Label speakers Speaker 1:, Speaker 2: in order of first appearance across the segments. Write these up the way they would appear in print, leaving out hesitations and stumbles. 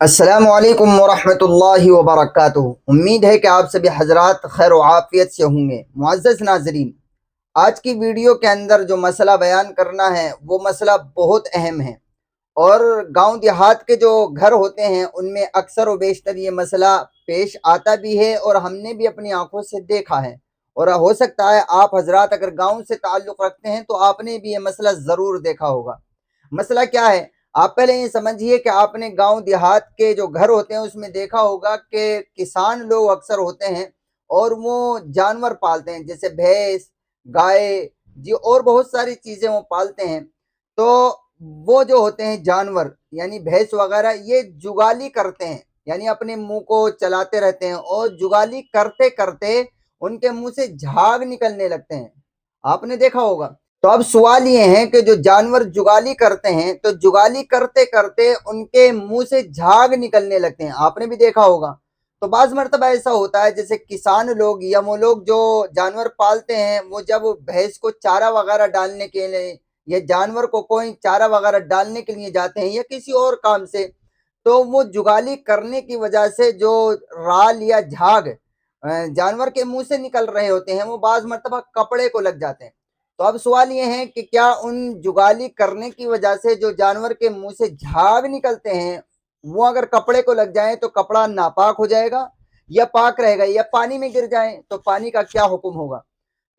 Speaker 1: अस्सलामुअलैकुम वरहमतुल्लाहि वबरकातुहू। उम्मीद है कि आप सभी हजरात खैर व आफियत से होंगे। मुअज़्ज़ज़ नाज़रीन, आज की वीडियो के अंदर जो मसला बयान करना है वो मसला बहुत अहम है और गांव देहात के जो घर होते हैं उनमें अक्सर व बेशतर ये मसला पेश आता भी है और हमने भी अपनी आंखों से देखा है। और हो सकता है आप हजरात अगर गांव से ताल्लुक़ रखते हैं तो आपने भी ये मसला ज़रूर देखा होगा। मसला क्या है? आप पहले ये समझिए कि आपने गांव देहात के जो घर होते हैं उसमें देखा होगा कि किसान लोग अक्सर होते हैं और वो जानवर पालते हैं, जैसे भैंस, गाय जी और बहुत सारी चीज़ें वो पालते हैं। तो वो जो होते हैं जानवर यानी भैंस वगैरह ये जुगाली करते हैं, यानी अपने मुंह को चलाते रहते हैं और जुगाली करते करते उनके मुंह से झाग निकलने लगते हैं। आपने देखा होगा। तो अब सवाल ये है कि जो जानवर जुगाली करते हैं तो जुगाली करते करते उनके मुंह से झाग निकलने लगते हैं। आपने भी देखा होगा। तो बाज मर्तबा ऐसा होता है जैसे किसान लोग या वो लोग जो जानवर पालते हैं वो जब भैंस को चारा वगैरह डालने के लिए या जानवर को कोई चारा वगैरह डालने के लिए जाते हैं या किसी और काम से, तो वो जुगाली करने की वजह से जो राल या झाग जानवर के मुंह से निकल रहे होते हैं वो बाज मर्तबा कपड़े को लग जाते हैं। तो अब सवाल ये है कि क्या उन जुगाली करने की वजह से जो जानवर के मुंह से झाग निकलते हैं वो अगर कपड़े को लग जाए तो कपड़ा नापाक हो जाएगा या पाक रहेगा, या पानी में गिर जाए तो पानी का क्या हुक्म होगा?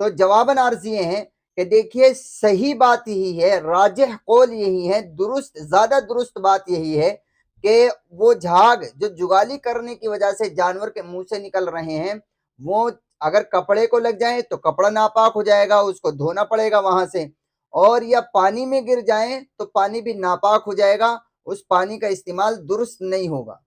Speaker 1: तो जवाबन अर्ज ये है कि देखिए सही बात यही है, राजिह कौल यही है, दुरुस्त ज्यादा दुरुस्त बात यही है कि वो झाग जो जुगाली करने की वजह से जानवर के मुंह से निकल रहे हैं वो अगर कपड़े को लग जाए तो कपड़ा नापाक हो जाएगा, उसको धोना पड़ेगा वहां से। और या पानी में गिर जाए तो पानी भी नापाक हो जाएगा, उस पानी का इस्तेमाल दुरुस्त नहीं होगा।